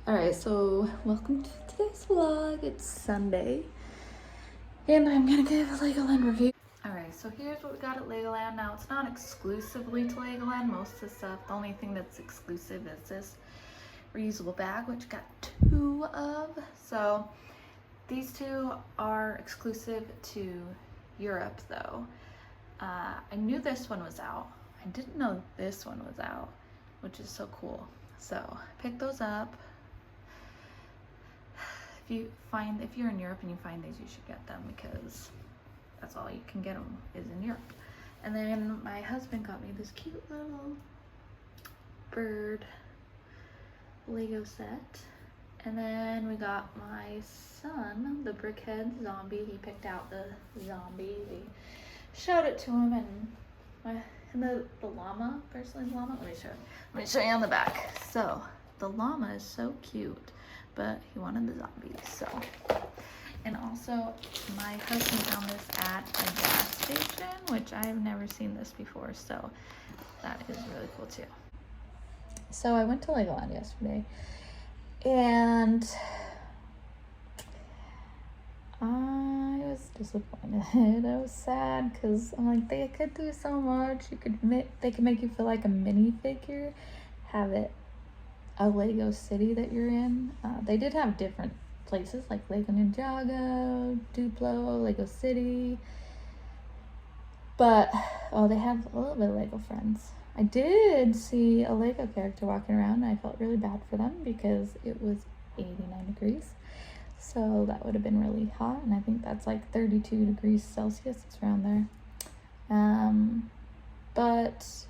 Alright, so welcome to today's vlog. It's Sunday and I'm gonna give a Legoland review. Alright, so here's what we got at Legoland. Now it's not exclusively to Legoland. Most of the stuff, the only thing that's exclusive is this reusable bag, which got 2 of. So these 2 are exclusive to Europe though. I knew this one was out. I didn't know this one was out, which is so cool. So pick those up. If you're in Europe and you find these, you should get them because that's all you can get them is in Europe. And then my husband got me this cute little bird Lego set. And then we got my son the brickhead zombie. He picked out the zombie. We showed it to him, and the llama, personally llama. Let me show you on the back. So the llama is so cute, but he wanted the zombies. So, and also my husband found this at a gas station, which I've never seen this before, so that is really cool too. So I went to Legoland yesterday and I was disappointed. I was sad because I'm like, they could do so much. They could make you feel like a minifigure, have it a Lego city that you're in. They did have different places like Lego Ninjago, Duplo, Lego City, but they have a little bit of Lego Friends. I did see a Lego character walking around, and I felt really bad for them because it was 89 degrees. So that would have been really hot, and I think that's like 32 degrees Celsius. It's around there. But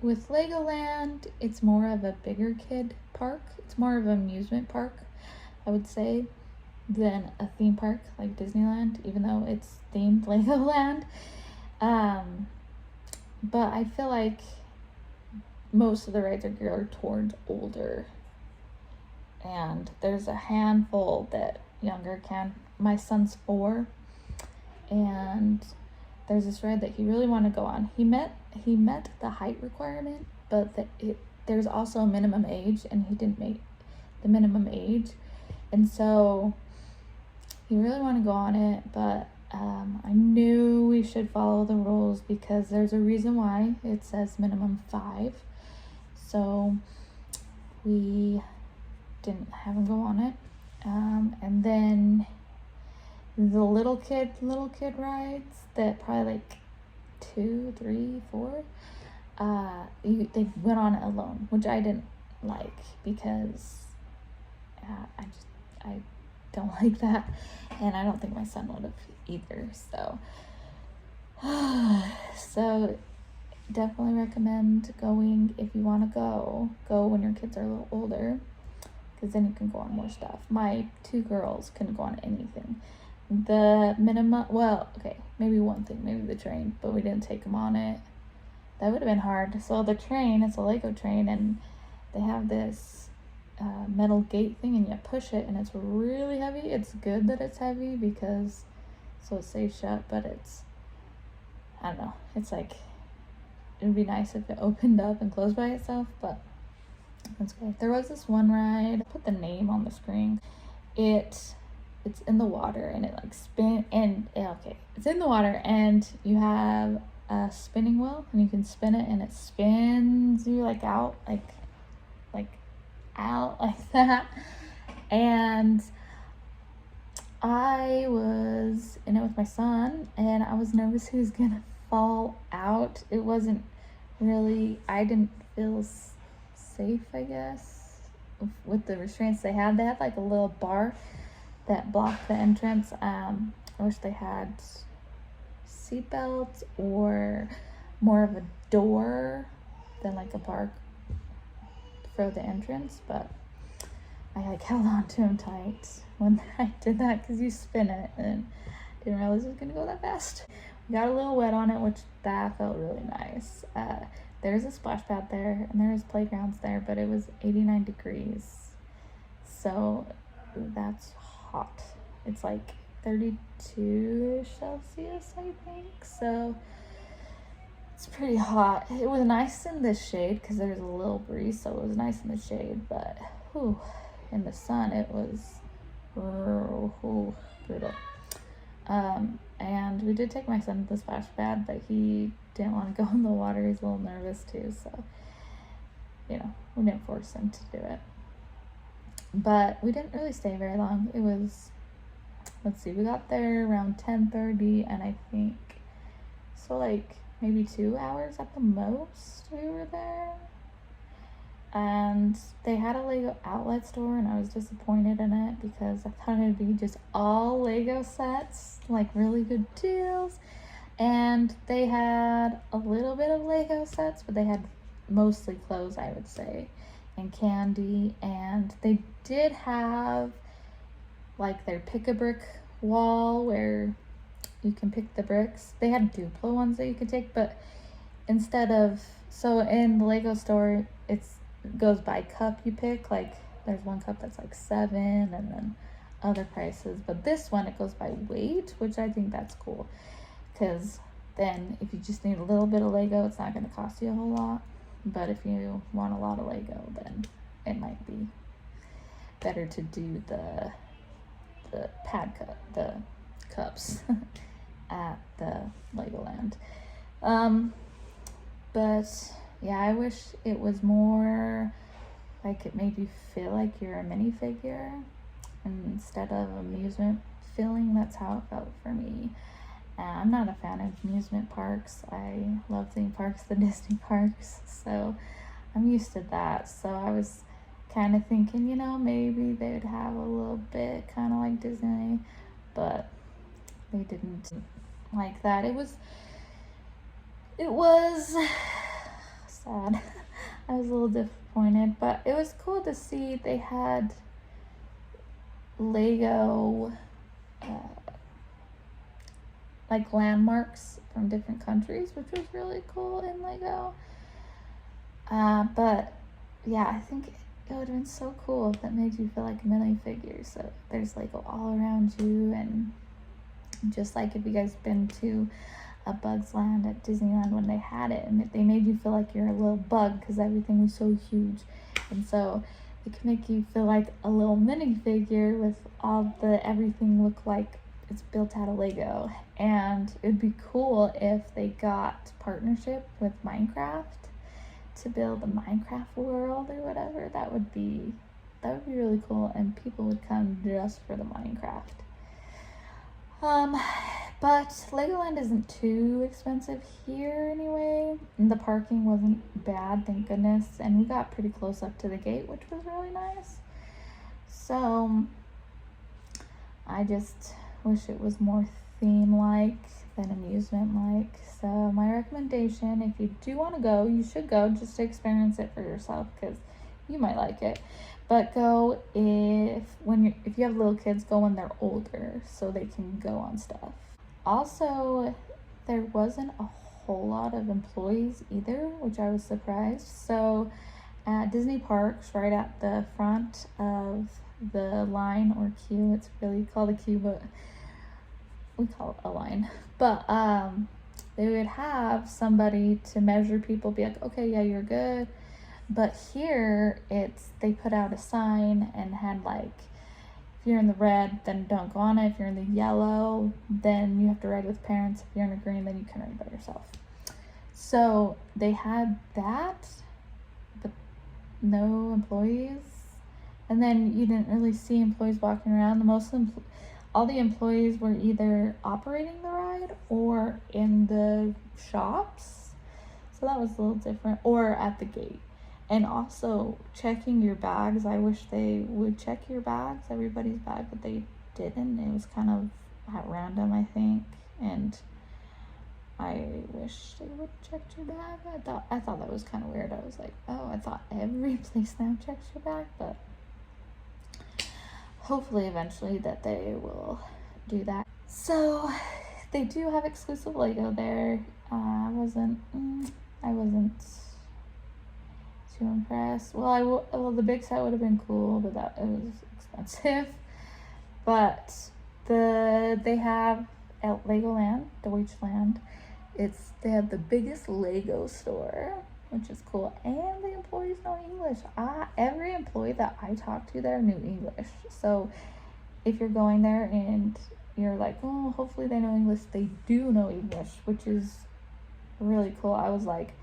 with Legoland, it's more of a bigger kid park. It's more of an amusement park, I would say, than a theme park like Disneyland, even though it's themed Legoland. But I feel like most of the rides are geared towards older, and there's a handful that younger can. My son's 4, and there's this ride that he really wanted to go on. He met the height requirement, but there's also a minimum age, and he didn't make the minimum age, and so he really wanted to go on it. But I knew we should follow the rules because there's a reason why it says minimum 5. So we didn't have him go on it. And then the little kid rides that probably like 2, 3, 4, they went on it alone, which I didn't like because I don't like that, and I don't think my son would have either. So definitely recommend going if you want to go when your kids are a little older, because then you can go on more stuff. My 2 girls couldn't go on anything. The minimum, maybe one thing, maybe the train, but we didn't take them on it. That would have been hard. So the train, it's a Lego train, and they have this metal gate thing, and you push it, and it's really heavy. It's good that it's heavy because so it stays shut, but I don't know, it's like, it would be nice if it opened up and closed by itself, but that's good. There was this one ride, I put the name on the screen. It's in the water, and it like it's in the water, and you have a spinning wheel, and you can spin it, and it spins you like out like that. And I was in it with my son, and I was nervous he was gonna fall out. It wasn't really, I didn't feel safe, I guess, with the restraints they had. They had like a little bar that blocked the entrance. I wish they had seatbelts or more of a door than like a bar for the entrance, but I like held on to him tight when I did that because you spin it, and didn't realize it was gonna go that fast. We got a little wet on it, which that felt really nice. There's a splash pad there, and there's playgrounds there, but it was 89 degrees, so that's hot. It's like 32 Celsius, I think, so it's pretty hot. It was nice in the shade because there's a little breeze, so it was nice in the shade, but in the sun, it was brutal. And we did take my son to the splash pad, but he didn't want to go in the water. He's a little nervous too, so we didn't force him to do it. But we didn't really stay very long. It was, let's see, we got there around 10:30, and I think so, like maybe 2 hours at the most we were there. And they had a Lego outlet store, and I was disappointed in it because I thought it would be just all Lego sets, like really good deals. And they had a little bit of Lego sets, but they had mostly clothes, I would say, and candy. And they did have like their pick-a-brick wall where you can pick the bricks. They had Duplo ones that you could take, but instead of, so in the Lego store, it goes by cup you pick. Like there's one cup that's like $7, and then other prices. But this one, it goes by weight, which I think that's cool, because then if you just need a little bit of Lego, it's not going to cost you a whole lot. But if you want a lot of Lego, then it might be better to do the cups at the Legoland. But yeah, I wish it was more like it made you feel like you're a minifigure instead of amusement feeling. That's how it felt for me. I'm not a fan of amusement parks. I love theme parks, the Disney parks, so I'm used to that. So I was kind of thinking, maybe they would have a little bit kind of like Disney, but they didn't like that. It was sad. I was a little disappointed, but it was cool to see they had Lego like landmarks from different countries, which was really cool in Lego. But yeah, I think it would have been so cool if it made you feel like a minifigure. So there's Lego all around you, and just like if you guys been to a Bug's Land at Disneyland when they had it, and they made you feel like you're a little bug because everything was so huge, and so it could make you feel like a little minifigure with everything look like it's built out of Lego. And it'd be cool if they got partnership with Minecraft to build a Minecraft world or whatever. That would be really cool, and people would come just for the Minecraft. But Legoland isn't too expensive here anyway. The parking wasn't bad, thank goodness, and we got pretty close up to the gate, which was really nice. So I just wish it was more theme-like than amusement-like. So my recommendation, if you do want to go, you should go just to experience it for yourself, because you might like it. But go if you have little kids, go when they're older so they can go on stuff. Also, there wasn't a whole lot of employees either, which I was surprised. So at Disney Parks, right at the front of the line or queue, it's really called a queue, but we call it a line. But they would have somebody to measure people, be like, okay, yeah, you're good. But here, they put out a sign and had like, if you're in the red, then don't go on it. If you're in the yellow, then you have to ride with parents. If you're in the green, then you can ride by yourself. So they had that, but no employees. And then you didn't really see employees walking around. All the employees were either operating the ride or in the shops. So that was a little different, or at the gate. And also checking your bags. I wish they would check your bags, everybody's bag, but they didn't. It was kind of at random, I think. And I wish they would check your bag. I thought that was kind of weird. I was like, oh, I thought every place now checks your bag, but hopefully eventually that they will do that. So they do have exclusive Lego there. I wasn't too impressed. Well, the big set would have been cool, but it was expensive. But they have at LEGOLAND Deutschland, they have the biggest Lego store, which is cool. And the employees know English. Every employee that I talked to there knew English. So if you're going there and you're like, oh, hopefully they know English, they do know English, which is really cool. I was like,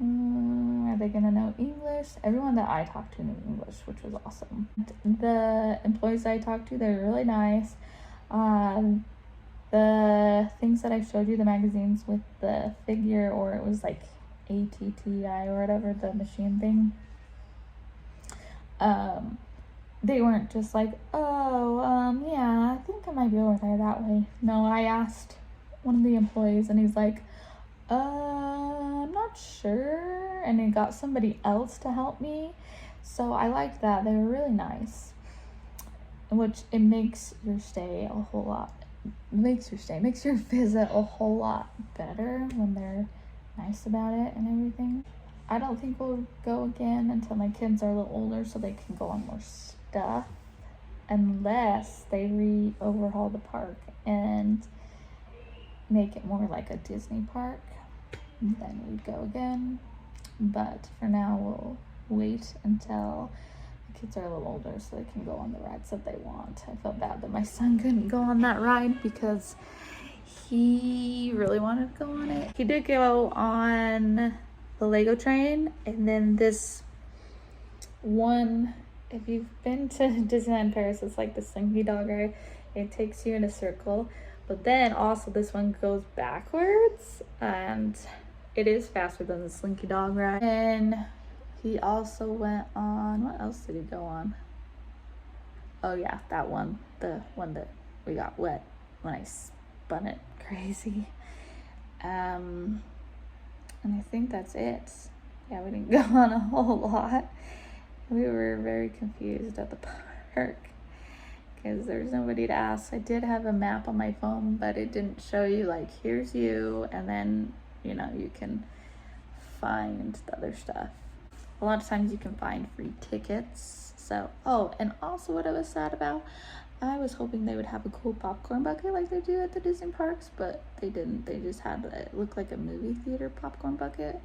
are they gonna know English? Everyone that I talked to knew English, which was awesome. The employees I talked to, they're really nice. The things that I showed you, the magazines with the figure, or it was like ATTI or whatever, the machine thing, they weren't just like, oh, yeah, I think I might be over there that way. No, I asked one of the employees and he's like, I'm not sure. And he got somebody else to help me. So I liked that. They were really nice. Which it makes your stay a whole lot, makes your visit a whole lot better when they're nice about it and everything. I don't think we'll go again until my kids are a little older so they can go on more stuff, unless they overhaul the park and make it more like a Disney park. Then we'd go again. But for now, we'll wait until the kids are a little older so they can go on the rides that they want. I felt bad that my son couldn't go on that ride because he really wanted to go on it. He did go on the Lego train, and then this one, if you've been to Disneyland Paris, it's like the Slinky Dog ride. It takes you in a circle, but then also this one goes backwards, and it is faster than the Slinky Dog ride. And he also went on, what else did he go on? Oh yeah, that one, the one that we got wet when I spun it crazy. And I think that's it. Yeah, we didn't go on a whole lot. We were very confused at the park because there's nobody to ask. I did have a map on my phone, but it didn't show you like, here's you, and then, you know, you can find the other stuff. A lot of times you can find free tickets. So, oh, and also what I was sad about, I was hoping they would have a cool popcorn bucket like they do at the Disney parks, but they didn't. They just had it looked like a movie theater popcorn bucket,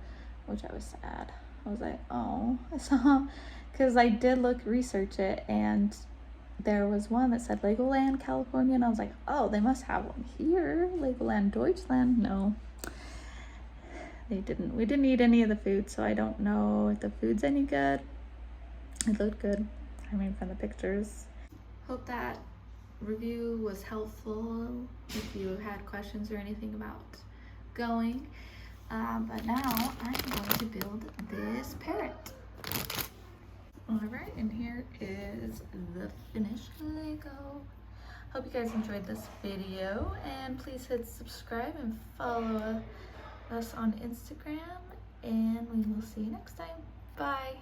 which I was sad. I was like, oh, I saw, because I did research it, and there was one that said Legoland, California, and I was like, oh, they must have one here. Legoland Deutschland. No, they didn't. We didn't eat any of the food, so I don't know if the food's any good. It looked good, I mean, from the pictures. Hope that review was helpful if you had questions or anything about going. But now I'm going to build this parrot. Alright, and here is the finished Lego. Hope you guys enjoyed this video, and please hit subscribe and follow us on Instagram, and we will see you next time. Bye!